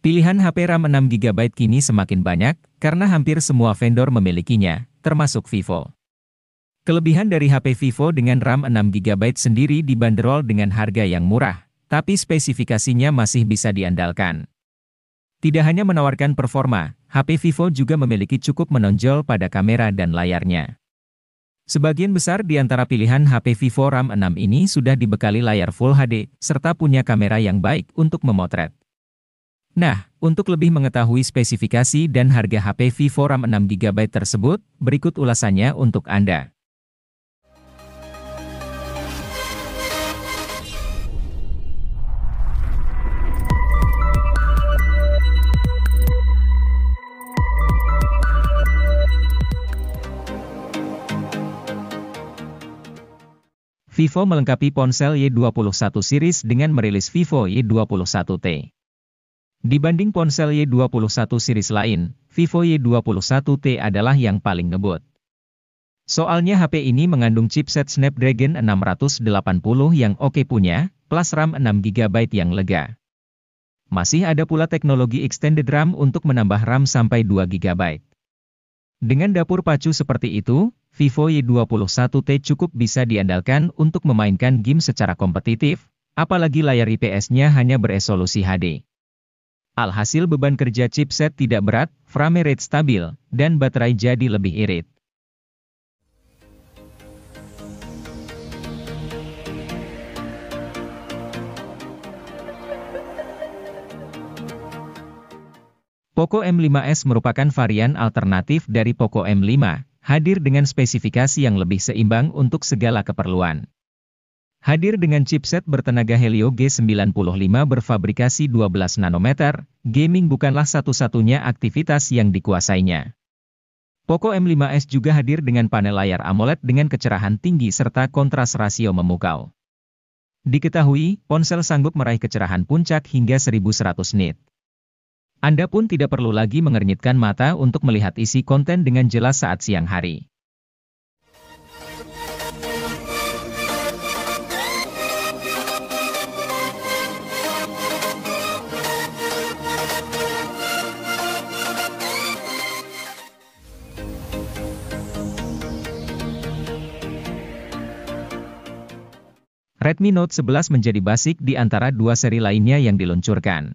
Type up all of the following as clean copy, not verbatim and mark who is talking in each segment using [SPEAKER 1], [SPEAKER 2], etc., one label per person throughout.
[SPEAKER 1] Pilihan HP RAM 6GB kini semakin banyak, karena hampir semua vendor memilikinya, termasuk Vivo. Kelebihan dari HP Vivo dengan RAM 6GB sendiri dibanderol dengan harga yang murah, tapi spesifikasinya masih bisa diandalkan. Tidak hanya menawarkan performa, HP Vivo juga memiliki cukup menonjol pada kamera dan layarnya. Sebagian besar di antara pilihan HP Vivo RAM 6 ini sudah dibekali layar Full HD, serta punya kamera yang baik untuk memotret. Nah, untuk lebih mengetahui spesifikasi dan harga HP Vivo RAM 6GB tersebut, berikut ulasannya untuk Anda. Vivo melengkapi ponsel Y21 series dengan merilis Vivo Y21T. Dibanding ponsel Y21 series lain, Vivo Y21T adalah yang paling ngebut. Soalnya HP ini mengandung chipset Snapdragon 680 yang oke punya, plus RAM 6GB yang lega. Masih ada pula teknologi extended RAM untuk menambah RAM sampai 2GB. Dengan dapur pacu seperti itu, Vivo Y21T cukup bisa diandalkan untuk memainkan game secara kompetitif, apalagi layar IPS-nya hanya beresolusi HD. Alhasil beban kerja chipset tidak berat, frame rate stabil, dan baterai jadi lebih irit. Poco M5s merupakan varian alternatif dari Poco M5, hadir dengan spesifikasi yang lebih seimbang untuk segala keperluan. Hadir dengan chipset bertenaga Helio G95 berfabrikasi 12 nanometer, gaming bukanlah satu-satunya aktivitas yang dikuasainya. Poco M5s juga hadir dengan panel layar AMOLED dengan kecerahan tinggi serta kontras rasio memukau. Diketahui, ponsel sanggup meraih kecerahan puncak hingga 1100 nit. Anda pun tidak perlu lagi mengernyitkan mata untuk melihat isi konten dengan jelas saat siang hari. Redmi Note 11 menjadi basic di antara dua seri lainnya yang diluncurkan.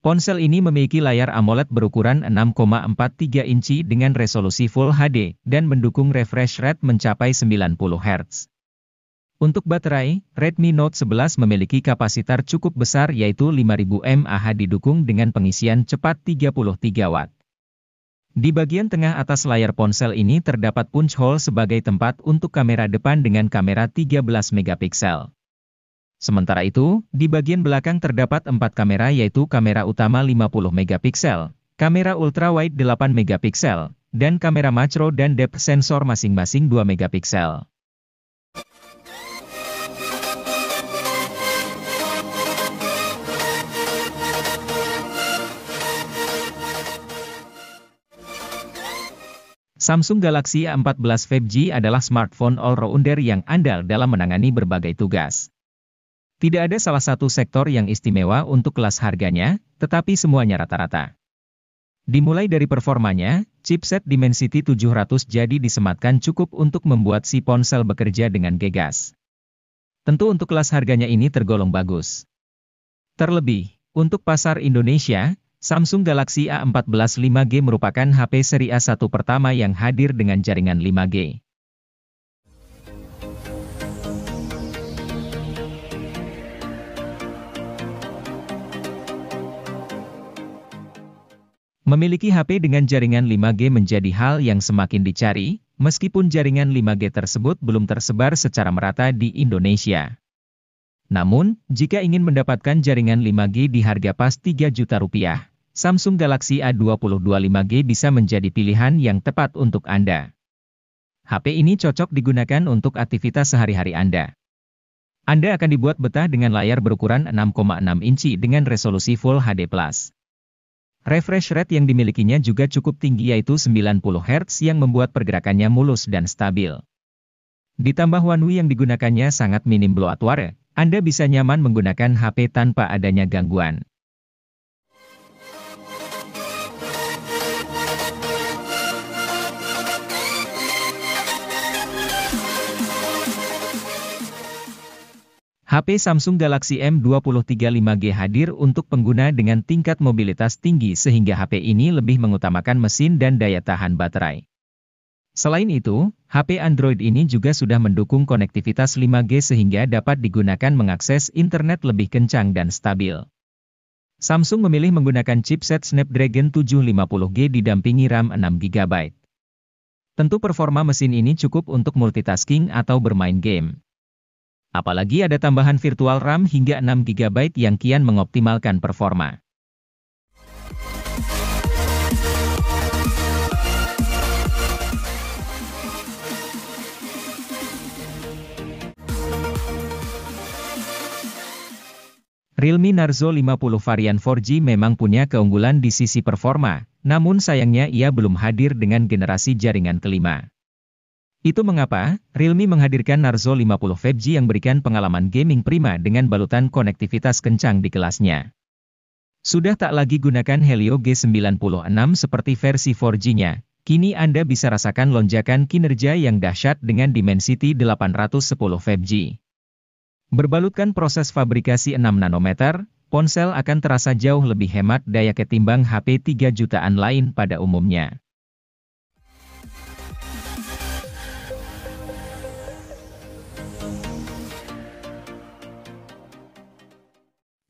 [SPEAKER 1] Ponsel ini memiliki layar AMOLED berukuran 6,43 inci dengan resolusi Full HD, dan mendukung refresh rate mencapai 90 Hz. Untuk baterai, Redmi Note 11 memiliki kapasitor cukup besar yaitu 5000 mAh didukung dengan pengisian cepat 33 Watt. Di bagian tengah atas layar ponsel ini terdapat punch hole sebagai tempat untuk kamera depan dengan kamera 13 megapiksel. Sementara itu, di bagian belakang terdapat 4 kamera yaitu kamera utama 50 megapiksel, kamera ultrawide 8 megapiksel, dan kamera makro dan depth sensor masing-masing 2 megapiksel. Samsung Galaxy A14 5G adalah smartphone all-rounder yang andal dalam menangani berbagai tugas. Tidak ada salah satu sektor yang istimewa untuk kelas harganya, tetapi semuanya rata-rata. Dimulai dari performanya, chipset Dimensity 700 jadi disematkan cukup untuk membuat si ponsel bekerja dengan gegas. Tentu untuk kelas harganya ini tergolong bagus. Terlebih, untuk pasar Indonesia, Samsung Galaxy A14 5G merupakan HP seri A1 pertama yang hadir dengan jaringan 5G. Memiliki HP dengan jaringan 5G menjadi hal yang semakin dicari, meskipun jaringan 5G tersebut belum tersebar secara merata di Indonesia. Namun, jika ingin mendapatkan jaringan 5G di harga pas Rp3 juta, Samsung Galaxy A22 5G bisa menjadi pilihan yang tepat untuk Anda. HP ini cocok digunakan untuk aktivitas sehari-hari Anda. Anda akan dibuat betah dengan layar berukuran 6,6 inci dengan resolusi Full HD+. Refresh rate yang dimilikinya juga cukup tinggi yaitu 90 Hz yang membuat pergerakannya mulus dan stabil. Ditambah One UI yang digunakannya sangat minim bloatware, Anda bisa nyaman menggunakan HP tanpa adanya gangguan. HP Samsung Galaxy M23 5G hadir untuk pengguna dengan tingkat mobilitas tinggi sehingga HP ini lebih mengutamakan mesin dan daya tahan baterai. Selain itu, HP Android ini juga sudah mendukung konektivitas 5G sehingga dapat digunakan mengakses internet lebih kencang dan stabil. Samsung memilih menggunakan chipset Snapdragon 750G didampingi RAM 6GB. Tentu performa mesin ini cukup untuk multitasking atau bermain game. Apalagi ada tambahan virtual RAM hingga 6GB yang kian mengoptimalkan performa. Realme Narzo 50 varian 4G memang punya keunggulan di sisi performa, namun sayangnya ia belum hadir dengan generasi jaringan kelima. Itu mengapa, Realme menghadirkan Narzo 50 5G yang berikan pengalaman gaming prima dengan balutan konektivitas kencang di kelasnya. Sudah tak lagi gunakan Helio G96 seperti versi 4G-nya, kini Anda bisa rasakan lonjakan kinerja yang dahsyat dengan Dimensity 810 5G. Berbalutkan proses fabrikasi 6 nanometer, ponsel akan terasa jauh lebih hemat daya ketimbang HP 3 jutaan lain pada umumnya.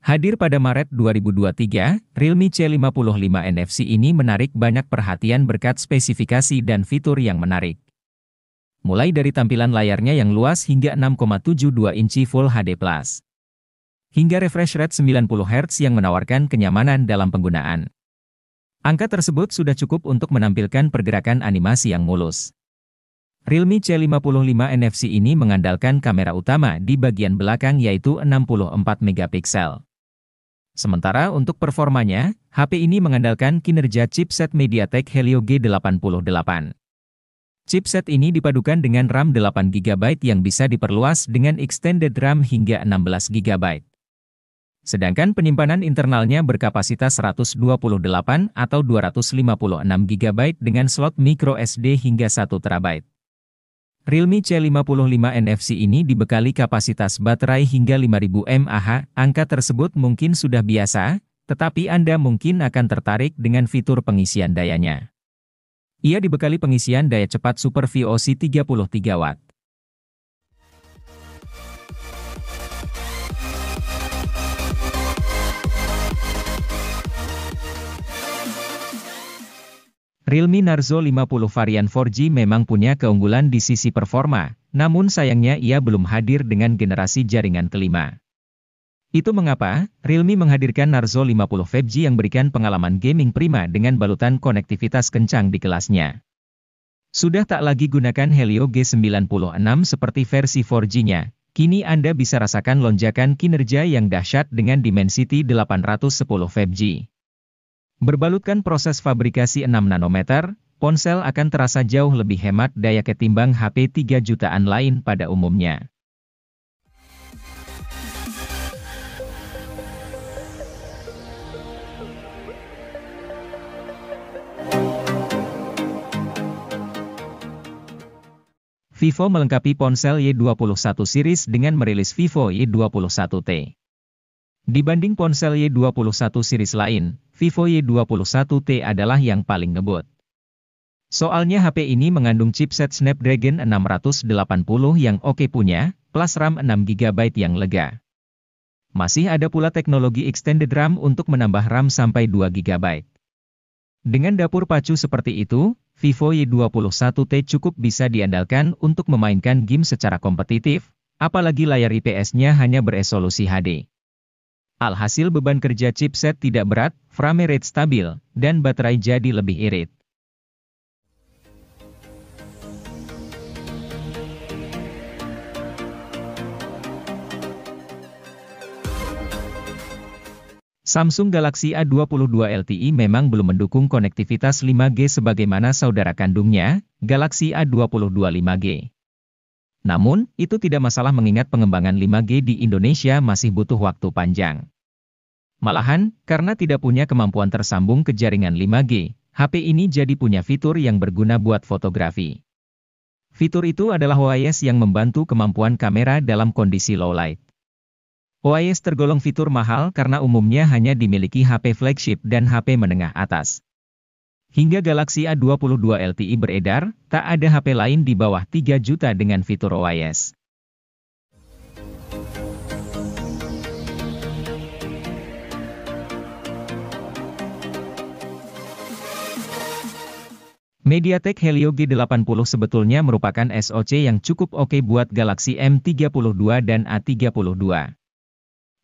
[SPEAKER 1] Hadir pada Maret 2023, Realme C55 NFC ini menarik banyak perhatian berkat spesifikasi dan fitur yang menarik. Mulai dari tampilan layarnya yang luas hingga 6,72 inci Full HD+. Hingga refresh rate 90 Hz yang menawarkan kenyamanan dalam penggunaan. Angka tersebut sudah cukup untuk menampilkan pergerakan animasi yang mulus. Realme C55 NFC ini mengandalkan kamera utama di bagian belakang yaitu 64 megapiksel. Sementara untuk performanya, HP ini mengandalkan kinerja chipset MediaTek Helio G88. Chipset ini dipadukan dengan RAM 8GB yang bisa diperluas dengan extended RAM hingga 16GB. Sedangkan penyimpanan internalnya berkapasitas 128 atau 256GB dengan slot micro SD hingga 1TB. Realme C55 NFC ini dibekali kapasitas baterai hingga 5000 mAh, angka tersebut mungkin sudah biasa, tetapi Anda mungkin akan tertarik dengan fitur pengisian dayanya. Ia dibekali pengisian daya cepat Super VOC 33 Watt. Realme Narzo 50 varian 4G memang punya keunggulan di sisi performa, namun sayangnya ia belum hadir dengan generasi jaringan kelima. Itu mengapa, Realme menghadirkan Narzo 50 5G yang berikan pengalaman gaming prima dengan balutan konektivitas kencang di kelasnya. Sudah tak lagi gunakan Helio G96 seperti versi 4G-nya, kini Anda bisa rasakan lonjakan kinerja yang dahsyat dengan Dimensity 810 5G. Berbalutkan proses fabrikasi 6 nanometer, ponsel akan terasa jauh lebih hemat daya ketimbang HP 3 jutaan lain pada umumnya. Vivo melengkapi ponsel Y21 series dengan merilis Vivo Y21T. Dibanding ponsel Y21 series lain, Vivo Y21T adalah yang paling ngebut. Soalnya HP ini mengandung chipset Snapdragon 680 yang oke punya, plus RAM 6GB yang lega. Masih ada pula teknologi extended RAM untuk menambah RAM sampai 2GB. Dengan dapur pacu seperti itu, Vivo Y21T cukup bisa diandalkan untuk memainkan game secara kompetitif, apalagi layar IPS-nya hanya beresolusi HD. Alhasil beban kerja chipset tidak berat, frame rate stabil, dan baterai jadi lebih irit. Samsung Galaxy A22 LTE memang belum mendukung konektivitas 5G sebagaimana saudara kandungnya, Galaxy A22 5G. Namun, itu tidak masalah mengingat pengembangan 5G di Indonesia masih butuh waktu panjang. Malahan, karena tidak punya kemampuan tersambung ke jaringan 5G, HP ini jadi punya fitur yang berguna buat fotografi. Fitur itu adalah OIS yang membantu kemampuan kamera dalam kondisi low light. OIS tergolong fitur mahal karena umumnya hanya dimiliki HP flagship dan HP menengah atas. Hingga Galaxy A22 LTE beredar, tak ada HP lain di bawah 3 juta dengan fitur OIS. MediaTek Helio G80 sebetulnya merupakan SoC yang cukup oke buat Galaxy M32 dan A32.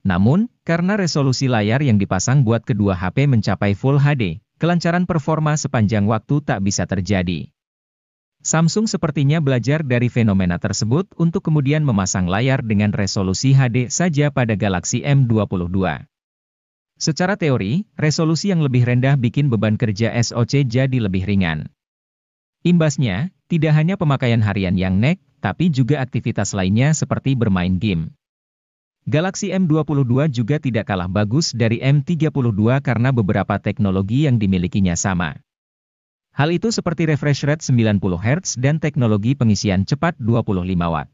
[SPEAKER 1] Namun, karena resolusi layar yang dipasang buat kedua HP mencapai Full HD, kelancaran performa sepanjang waktu tak bisa terjadi. Samsung sepertinya belajar dari fenomena tersebut untuk kemudian memasang layar dengan resolusi HD saja pada Galaxy M22. Secara teori, resolusi yang lebih rendah bikin beban kerja SoC jadi lebih ringan. Imbasnya, tidak hanya pemakaian harian yang nek, tapi juga aktivitas lainnya seperti bermain game. Galaxy M22 juga tidak kalah bagus dari M32 karena beberapa teknologi yang dimilikinya sama. Hal itu seperti refresh rate 90 Hz dan teknologi pengisian cepat 25 Watt.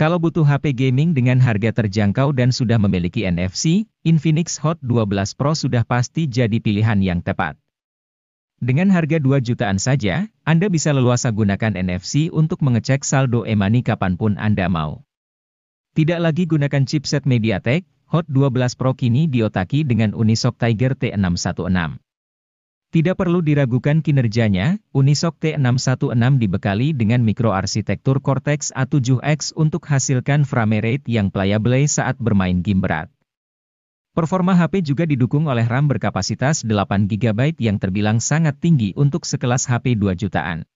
[SPEAKER 1] Kalau butuh HP gaming dengan harga terjangkau dan sudah memiliki NFC, Infinix Hot 12 Pro sudah pasti jadi pilihan yang tepat. Dengan harga 2 jutaan saja, Anda bisa leluasa gunakan NFC untuk mengecek saldo e-money kapanpun Anda mau. Tidak lagi gunakan chipset MediaTek, Hot 12 Pro kini diotaki dengan Unisoc Tiger T616. Tidak perlu diragukan kinerjanya, Unisoc T616 dibekali dengan mikroarsitektur Cortex A7X untuk hasilkan frame rate yang playable saat bermain game berat. Performa HP juga didukung oleh RAM berkapasitas 8 GB yang terbilang sangat tinggi untuk sekelas HP 2 jutaan.